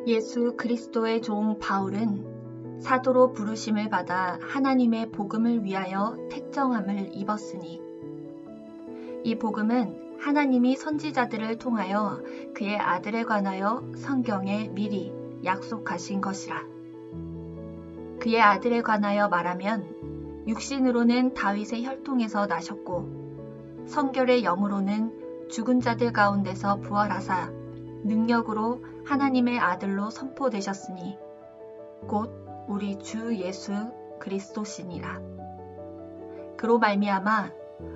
예수 그리스도의 종 바울은 사도로 부르심을 받아 하나님의 복음을 위하여 택정함을 입었으니 이 복음은 하나님이 선지자들을 통하여 그의 아들에 관하여 성경에 미리 약속하신 것이라. 그의 아들에 관하여 말하면 육신으로는 다윗의 혈통에서 나셨고 성결의 영으로는 죽은 자들 가운데서 부활하사 능력으로 하나님의 아들로 선포되셨으니 곧 우리 주 예수 그리스도시니라. 그로 말미암아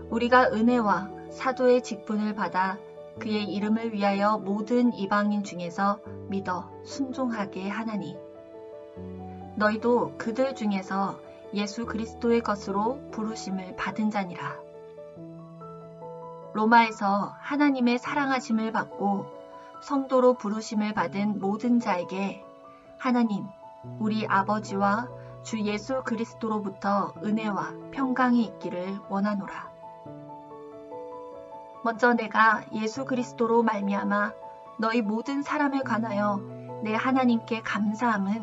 우리가 은혜와 사도의 직분을 받아 그의 이름을 위하여 모든 이방인 중에서 믿어 순종하게 하나니 너희도 그들 중에서 예수 그리스도의 것으로 부르심을 받은 자니라. 로마에서 하나님의 사랑하심을 받고 성도로 부르심을 받은 모든 자에게 하나님 우리 아버지와 주 예수 그리스도로부터 은혜와 평강이 있기를 원하노라. 먼저 내가 예수 그리스도로 말미암아 너희 모든 사람에 관하여 내 하나님께 감사함은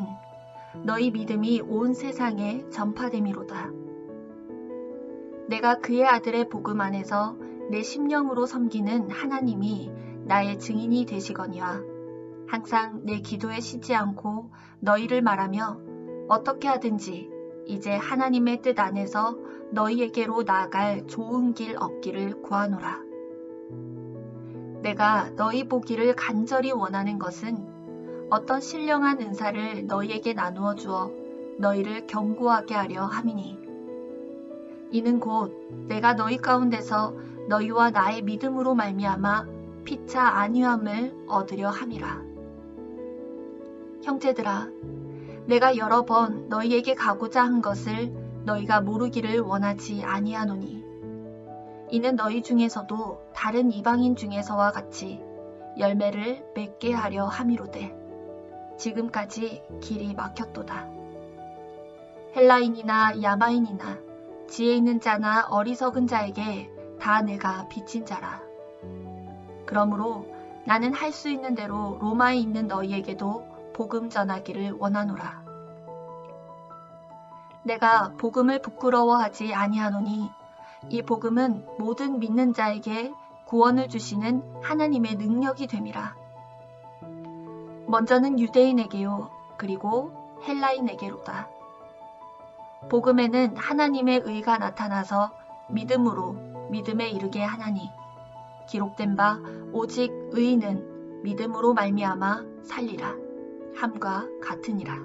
너희 믿음이 온 세상에 전파됨이로다. 내가 그의 아들의 복음 안에서 내 심령으로 섬기는 하나님이 나의 증인이 되시거니와 항상 내 기도에 쉬지 않고 너희를 말하며 어떻게 하든지 이제 하나님의 뜻 안에서 너희에게로 나아갈 좋은 길 얻기를 구하노라. 내가 너희 보기를 간절히 원하는 것은 어떤 신령한 은사를 너희에게 나누어 주어 너희를 견고하게 하려 함이니 이는 곧 내가 너희 가운데서 너희와 나의 믿음으로 말미암아 피차 안위함을 얻으려 함이라. 형제들아, 내가 여러 번 너희에게 가고자 한 것을 너희가 모르기를 원하지 아니하노니 이는 너희 중에서도 다른 이방인 중에서와 같이 열매를 맺게 하려 함이로되 지금까지 길이 막혔도다. 헬라인이나 야마인이나 지혜 있는 자나 어리석은 자에게 다 내가 빚진 자라. 그러므로 나는 할 수 있는 대로 로마에 있는 너희에게도 복음 전하기를 원하노라. 내가 복음을 부끄러워하지 아니하노니 이 복음은 모든 믿는 자에게 구원을 주시는 하나님의 능력이 됨이라. 먼저는 유대인에게요 그리고 헬라인에게로다. 복음에는 하나님의 의가 나타나서 믿음으로 믿음에 이르게 하나니 기록된 바 오직 의인은 믿음으로 말미암아 살리라 함과 같으니라.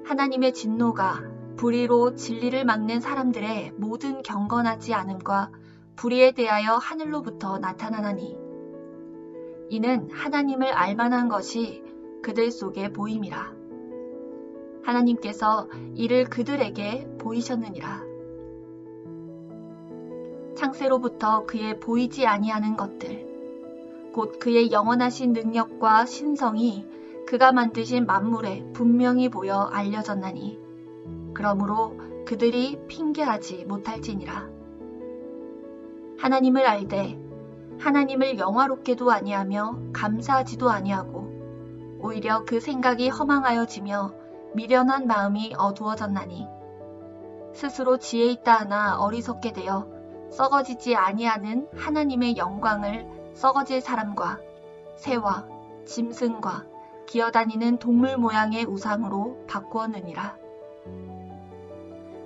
하나님의 진노가 불의로 진리를 막는 사람들의 모든 경건하지 않음과 불의에 대하여 하늘로부터 나타나나니 이는 하나님을 알만한 것이 그들 속에 보임이라. 하나님께서 이를 그들에게 보이셨느니라. 창세로부터 그의 보이지 아니하는 것들 곧 그의 영원하신 능력과 신성이 그가 만드신 만물에 분명히 보여 알려졌나니 그러므로 그들이 핑계하지 못할지니라. 하나님을 알되 하나님을 영화롭게도 아니하며 감사하지도 아니하고 오히려 그 생각이 허망하여지며 미련한 마음이 어두워졌나니 스스로 지혜 있다 하나 어리석게 되어 썩어지지 아니하는 하나님의 영광을 썩어질 사람과 새와 짐승과 기어다니는 동물 모양의 우상으로 바꾸었느니라.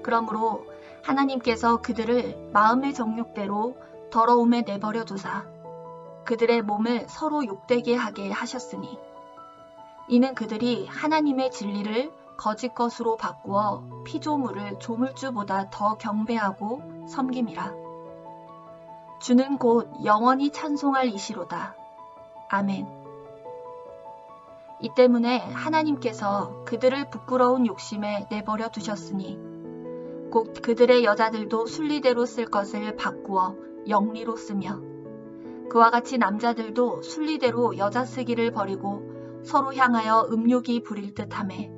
그러므로 하나님께서 그들을 마음의 정욕대로 더러움에 내버려 두사 그들의 몸을 서로 욕되게 하게 하셨으니 이는 그들이 하나님의 진리를 거짓 것으로 바꾸어 피조물을 조물주보다 더 경배하고 섬김이라. 주는 곧 영원히 찬송할 이시로다. 아멘. 이 때문에 하나님께서 그들을 부끄러운 욕심에 내버려 두셨으니 곧 그들의 여자들도 순리대로 쓸 것을 바꾸어 영리로 쓰며 그와 같이 남자들도 순리대로 여자 쓰기를 버리고 서로 향하여 음욕이 부릴 듯하매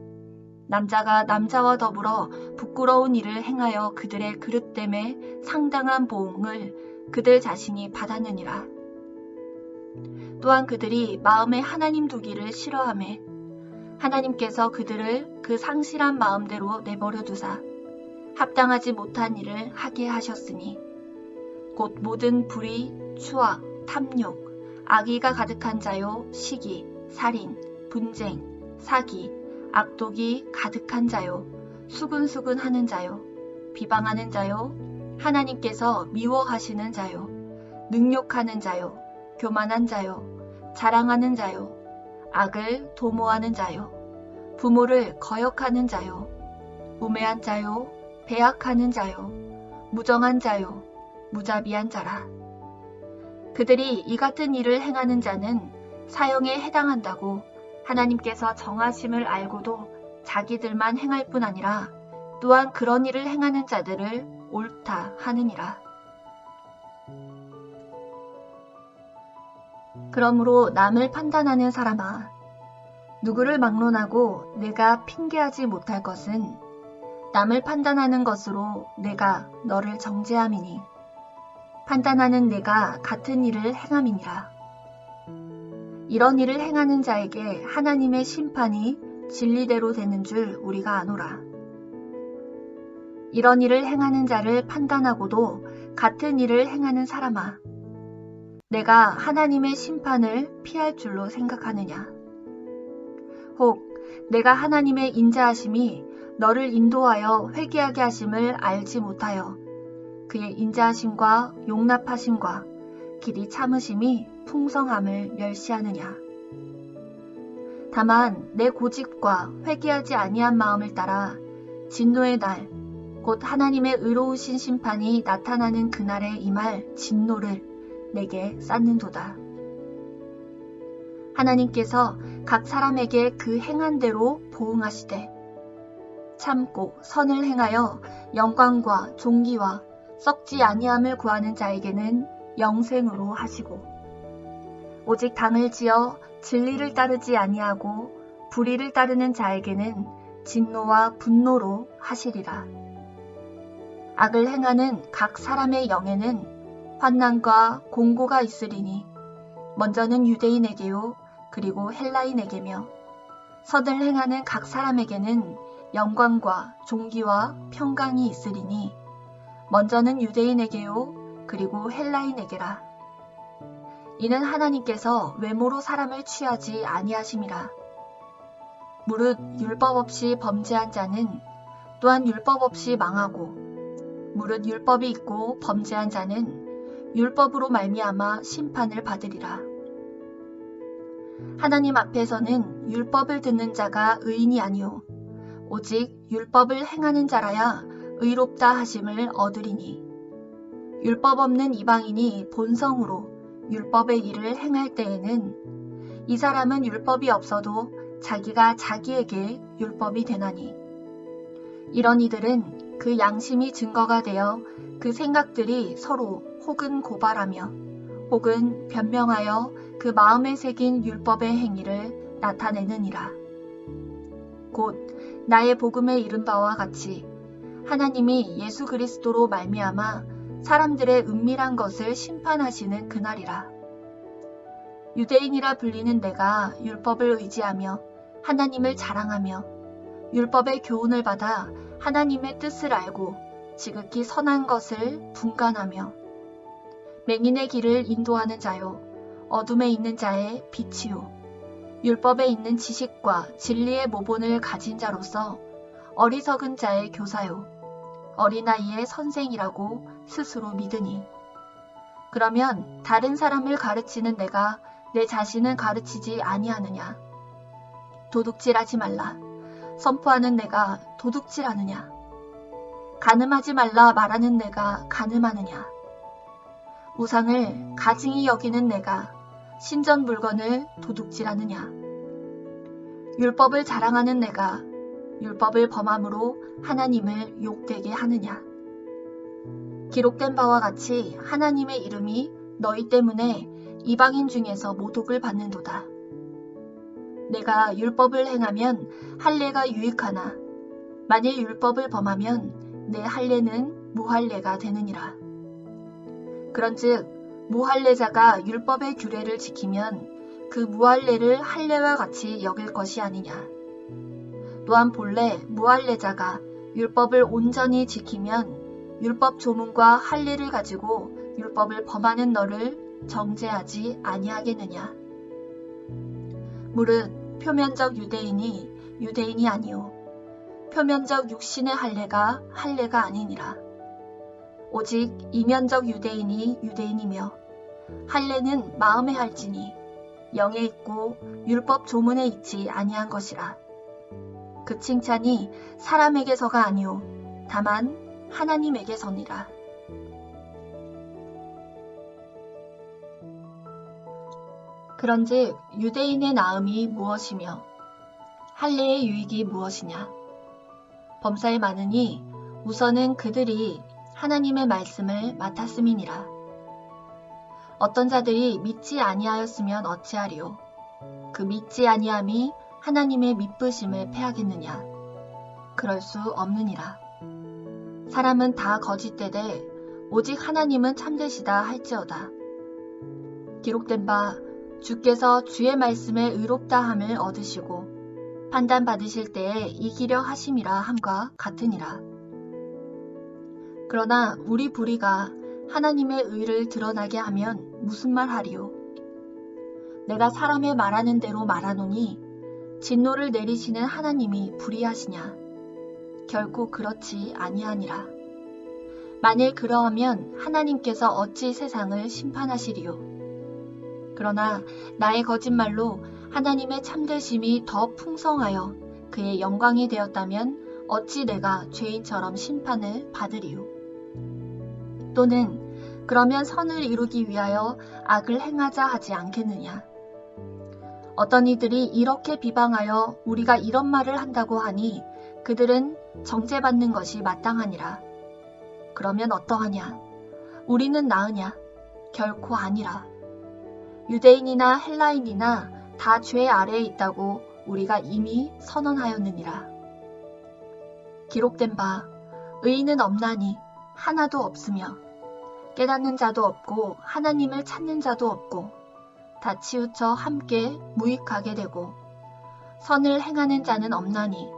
남자가 남자와 더불어 부끄러운 일을 행하여 그들의 그릇됨에 상당한 보응을 그들 자신이 받았느니라. 또한 그들이 마음에 하나님 두기를 싫어하매 하나님께서 그들을 그 상실한 마음대로 내버려 두사 합당하지 못한 일을 하게 하셨으니 곧 모든 불의, 추악, 탐욕, 악의가 가득한 자요, 시기, 살인, 분쟁, 사기, 악독이 가득한 자요, 수근수근 하는 자요, 비방하는 자요, 하나님께서 미워하시는 자요, 능욕하는 자요, 교만한 자요, 자랑하는 자요, 악을 도모하는 자요, 부모를 거역하는 자요, 우매한 자요, 배약하는 자요, 무정한 자요, 무자비한 자라. 그들이 이 같은 일을 행하는 자는 사형에 해당한다고 하나님께서 정하심을 알고도 자기들만 행할 뿐 아니라 또한 그런 일을 행하는 자들을 옳다 하느니라. 그러므로 남을 판단하는 사람아, 누구를 막론하고 내가 핑계하지 못할 것은 남을 판단하는 것으로 내가 너를 정죄함이니 판단하는 내가 같은 일을 행함이니라. 이런 일을 행하는 자에게 하나님의 심판이 진리대로 되는 줄 우리가 아노라. 이런 일을 행하는 자를 판단하고도 같은 일을 행하는 사람아, 내가 하나님의 심판을 피할 줄로 생각하느냐? 혹 내가 하나님의 인자하심이 너를 인도하여 회개하게 하심을 알지 못하여 그의 인자하심과 용납하심과 길이 참으심이 풍성함을 멸시하느냐? 다만 내 고집과 회개하지 아니한 마음을 따라 진노의 날, 곧 하나님의 의로우신 심판이 나타나는 그날에 임할 진노를 내게 쌓는도다. 하나님께서 각 사람에게 그 행한 대로 보응하시되 참고 선을 행하여 영광과 존귀와 썩지 아니함을 구하는 자에게는 영생으로 하시고 오직 당을 지어 진리를 따르지 아니하고 불의를 따르는 자에게는 진노와 분노로 하시리라. 악을 행하는 각 사람의 영에는 환난과 공고가 있으리니 먼저는 유대인에게요 그리고 헬라인에게며 선을 행하는 각 사람에게는 영광과 존귀와 평강이 있으리니 먼저는 유대인에게요 그리고 헬라인에게라. 이는 하나님께서 외모로 사람을 취하지 아니하심이라. 무릇 율법 없이 범죄한 자는 또한 율법 없이 망하고 무릇 율법이 있고 범죄한 자는 율법으로 말미암아 심판을 받으리라. 하나님 앞에서는 율법을 듣는 자가 의인이 아니오 오직 율법을 행하는 자라야 의롭다 하심을 얻으리니 율법 없는 이방인이 본성으로 율법의 일을 행할 때에는 이 사람은 율법이 없어도 자기가 자기에게 율법이 되나니 이런 이들은 그 양심이 증거가 되어 그 생각들이 서로 혹은 고발하며 혹은 변명하여 그 마음에 새긴 율법의 행위를 나타내느니라. 곧 나의 복음에 이른 바와 같이 하나님이 예수 그리스도로 말미암아 사람들의 은밀한 것을 심판하시는 그날이라. 유대인이라 불리는 내가 율법을 의지하며 하나님을 자랑하며 율법의 교훈을 받아 하나님의 뜻을 알고 지극히 선한 것을 분간하며 맹인의 길을 인도하는 자요 어둠에 있는 자의 빛이요 율법에 있는 지식과 진리의 모본을 가진 자로서 어리석은 자의 교사요 어린아이의 선생이라고 스스로 믿으니 그러면 다른 사람을 가르치는 내가 내 자신을 가르치지 아니하느냐? 도둑질하지 말라. 선포하는 내가 도둑질하느냐? 간음하지 말라 말하는 내가 간음하느냐? 우상을 가증히 여기는 내가 신전 물건을 도둑질하느냐? 율법을 자랑하는 내가 율법을 범함으로 하나님을 욕되게 하느냐? 기록된 바와 같이 하나님의 이름이 너희 때문에 이방인 중에서 모독을 받는도다. 내가 율법을 행하면 할례가 유익하나 만일 율법을 범하면 내 할례는 무할례가 되느니라. 그런즉 무할례자가 율법의 규례를 지키면 그 무할례를 할례와 같이 여길 것이 아니냐. 또한 본래 무할례자가 율법을 온전히 지키면 율법 조문과 할례를 가지고 율법을 범하는 너를 정죄하지 아니하겠느냐. 무릇 표면적 유대인이 유대인이 아니요 표면적 육신의 할례가 할례가 아니니라. 오직 이면적 유대인이 유대인이며 할례는 마음에 할지니 영에 있고 율법 조문에 있지 아니한 것이라. 그 칭찬이 사람에게서가 아니요 다만 하나님에게서니라. 그런즉 유대인의 나음이 무엇이며 할례의 유익이 무엇이냐. 범사에 많으니 우선은 그들이 하나님의 말씀을 맡았음이니라. 어떤 자들이 믿지 아니하였으면 어찌하리요. 그 믿지 아니함이 하나님의 미쁘심을 패하겠느냐. 그럴 수 없느니라. 사람은 다 거짓되되 오직 하나님은 참되시다 할지어다. 기록된 바 주께서 주의 말씀에 의롭다함을 얻으시고 판단받으실 때에 이기려 하심이라 함과 같으니라. 그러나 우리 불의가 하나님의 의를 드러나게 하면 무슨 말 하리요. 내가 사람의 말하는 대로 말하노니 진노를 내리시는 하나님이 불의하시냐. 결코 그렇지 아니하니라. 만일 그러하면 하나님께서 어찌 세상을 심판하시리요. 그러나 나의 거짓말로 하나님의 참되심이 더 풍성하여 그의 영광이 되었다면 어찌 내가 죄인처럼 심판을 받으리요. 또는 그러면 선을 이루기 위하여 악을 행하자 하지 않겠느냐. 어떤 이들이 이렇게 비방하여 우리가 이런 말을 한다고 하니 그들은 정죄받는 것이 마땅하니라. 그러면 어떠하냐? 우리는 나으냐? 결코 아니라. 유대인이나 헬라인이나 다 죄 아래에 있다고 우리가 이미 선언하였느니라. 기록된 바 의인은 없나니 하나도 없으며 깨닫는 자도 없고 하나님을 찾는 자도 없고 다 치우쳐 함께 무익하게 되고 선을 행하는 자는 없나니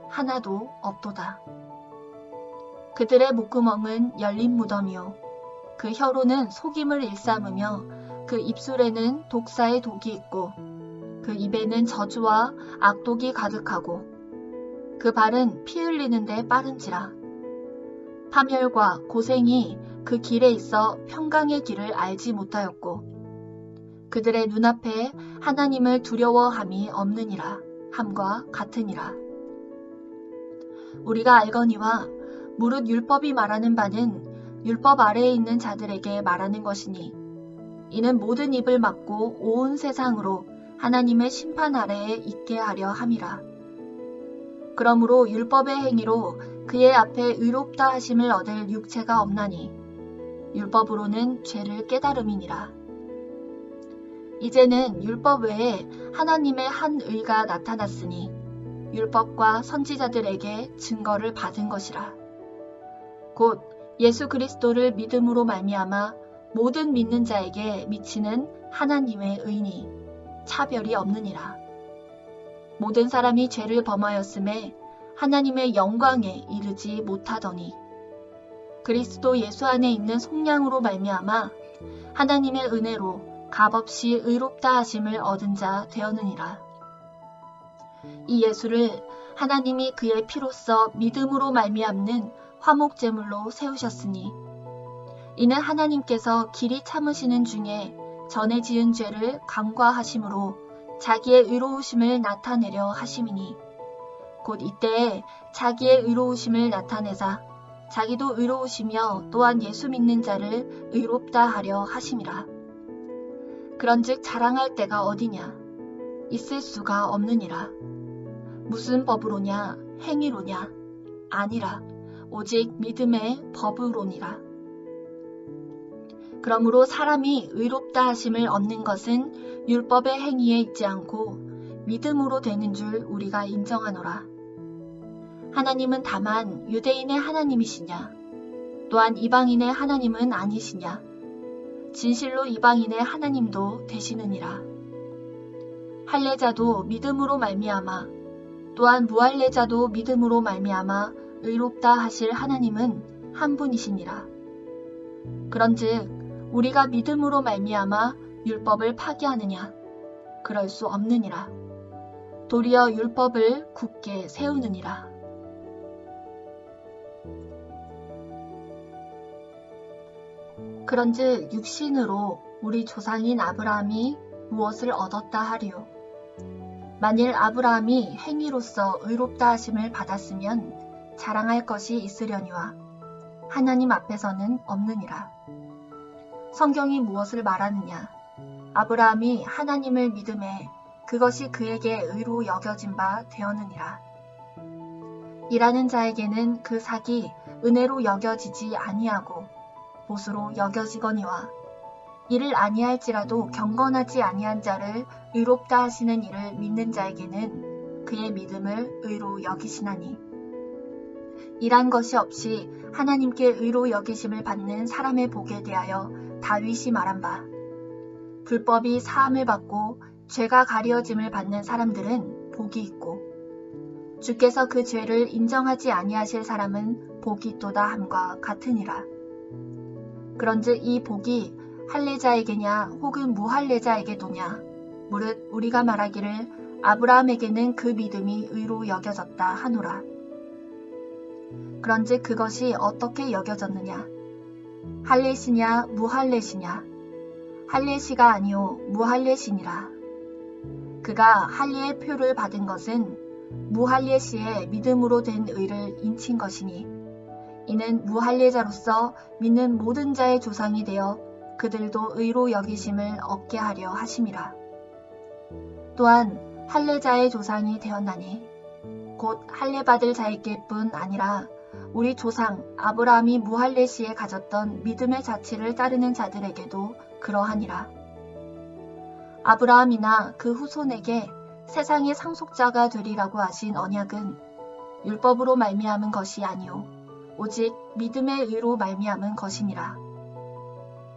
하나도 없도다. 그들의 목구멍은 열린 무덤이요 그 혀로는 속임을 일삼으며 그 입술에는 독사의 독이 있고 그 입에는 저주와 악독이 가득하고 그 발은 피 흘리는데 빠른지라. 파멸과 고생이 그 길에 있어 평강의 길을 알지 못하였고 그들의 눈앞에 하나님을 두려워함이 없느니라 함과 같으니라. 우리가 알거니와 무릇 율법이 말하는 바는 율법 아래에 있는 자들에게 말하는 것이니 이는 모든 입을 막고 온 세상으로 하나님의 심판 아래에 있게 하려 함이라. 그러므로 율법의 행위로 그의 앞에 의롭다 하심을 얻을 육체가 없나니 율법으로는 죄를 깨달음이니라. 이제는 율법 외에 하나님의 한 의가 나타났으니 율법과 선지자들에게 증거를 받은 것이라. 곧 예수 그리스도를 믿음으로 말미암아 모든 믿는 자에게 미치는 하나님의 의니 차별이 없느니라. 모든 사람이 죄를 범하였음에 하나님의 영광에 이르지 못하더니 그리스도 예수 안에 있는 속량으로 말미암아 하나님의 은혜로 값없이 의롭다 하심을 얻은 자 되었느니라. 이 예수를 하나님이 그의 피로써 믿음으로 말미암는 화목제물로 세우셨으니 이는 하나님께서 길이 참으시는 중에 전에 지은 죄를 간과하심으로 자기의 의로우심을 나타내려 하심이니 곧 이때에 자기의 의로우심을 나타내사 자기도 의로우시며 또한 예수 믿는 자를 의롭다 하려 하심이라. 그런즉 자랑할 때가 어디냐? 있을 수가 없느니라. 무슨 법으로냐? 행위로냐? 아니라 오직 믿음의 법으로니라. 그러므로 사람이 의롭다 하심을 얻는 것은 율법의 행위에 있지 않고 믿음으로 되는 줄 우리가 인정하노라. 하나님은 다만 유대인의 하나님이시냐? 또한 이방인의 하나님은 아니시냐? 진실로 이방인의 하나님도 되시느니라. 할례자도 믿음으로 말미암아 또한 무할례자도 믿음으로 말미암아 의롭다 하실 하나님은 한 분이시니라. 그런즉 우리가 믿음으로 말미암아 율법을 파기하느냐? 그럴 수 없느니라. 도리어 율법을 굳게 세우느니라. 그런즉 육신으로 우리 조상인 아브라함이 무엇을 얻었다 하리요? 만일 아브라함이 행위로서 의롭다 하심을 받았으면 자랑할 것이 있으려니와 하나님 앞에서는 없느니라. 성경이 무엇을 말하느냐? 아브라함이 하나님을 믿음에 그것이 그에게 의로 여겨진 바 되었느니라. 일하는 자에게는 그 삭이 은혜로 여겨지지 아니하고 보수로 여겨지거니와 이를 아니할지라도 경건하지 아니한 자를 의롭다 하시는 이를 믿는 자에게는 그의 믿음을 의로 여기시나니 일한 것이 없이 하나님께 의로 여기심을 받는 사람의 복에 대하여 다윗이 말한 바 불법이 사함을 받고 죄가 가려짐을 받는 사람들은 복이 있고 주께서 그 죄를 인정하지 아니하실 사람은 복이 있도다 함과 같으니라. 그런즉 이 복이 할례자에게냐 혹은 무할례자에게도냐 무릇 우리가 말하기를 아브라함에게는 그 믿음이 의로 여겨졌다 하노라. 그런즉 그것이 어떻게 여겨졌느냐? 할례시냐 무할례시냐? 할례시가 아니요 무할례시니라. 그가 할례의 표를 받은 것은 무할례시의 믿음으로 된 의를 인친 것이니 이는 무할례자로서 믿는 모든 자의 조상이 되어 그들도 의로 여기심을 얻게 하려 하심이라. 또한 할례자의 조상이 되었나니 곧 할례받을 자에게 뿐 아니라 우리 조상 아브라함이 무할례시에 가졌던 믿음의 자취를 따르는 자들에게도 그러하니라. 아브라함이나 그 후손에게 세상의 상속자가 되리라고 하신 언약은 율법으로 말미암은 것이 아니요 오직 믿음의 의로 말미암은 것이니라.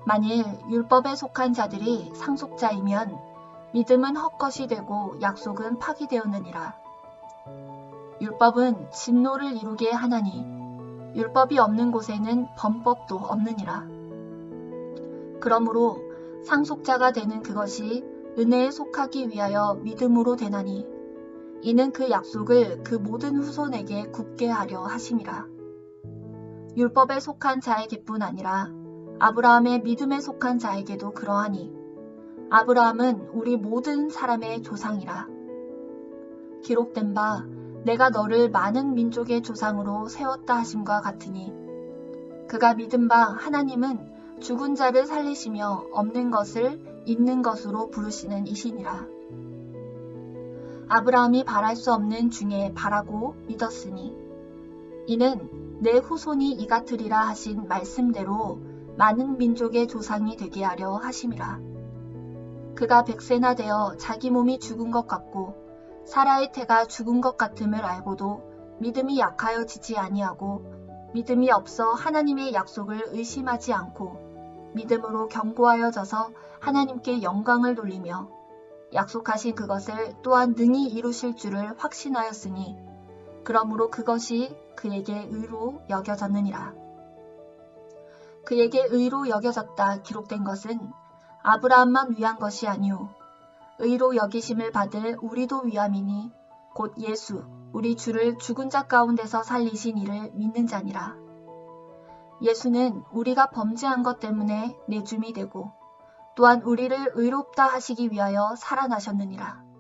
만일 율법에 속한 자들이 상속자이면 믿음은 헛것이 되고 약속은 파기되었느니라. 율법은 진노를 이루게 하나니 율법이 없는 곳에는 범법도 없느니라. 그러므로 상속자가 되는 그것이 은혜에 속하기 위하여 믿음으로 되나니 이는 그 약속을 그 모든 후손에게 굳게 하려 하심이라. 율법에 속한 자에게뿐 아니라 아브라함의 믿음에 속한 자에게도 그러하니 아브라함은 우리 모든 사람의 조상이라. 기록된 바 내가 너를 많은 민족의 조상으로 세웠다 하심과 같으니 그가 믿은 바 하나님은 죽은 자를 살리시며 없는 것을 있는 것으로 부르시는 이시니라. 아브라함이 바랄 수 없는 중에 바라고 믿었으니 이는 내 후손이 이 같으리라 하신 말씀대로 많은 민족의 조상이 되게 하려 하심이라. 그가 100세나 되어 자기 몸이 죽은 것 같고 사라의 태가 죽은 것 같음을 알고도 믿음이 약하여지지 아니하고 믿음이 없어 하나님의 약속을 의심하지 않고 믿음으로 견고하여져서 하나님께 영광을 돌리며 약속하신 그것을 또한 능히 이루실 줄을 확신하였으니 그러므로 그것이 그에게 의로 여겨졌느니라. 그에게 의로 여겨졌다 기록된 것은 아브라함만 위한 것이 아니오 의로 여기심을 받을 우리도 위함이니 곧 예수 우리 주를 죽은 자 가운데서 살리신 이를 믿는 자니라. 예수는 우리가 범죄한 것 때문에 내줌이 되고 또한 우리를 의롭다 하시기 위하여 살아나셨느니라.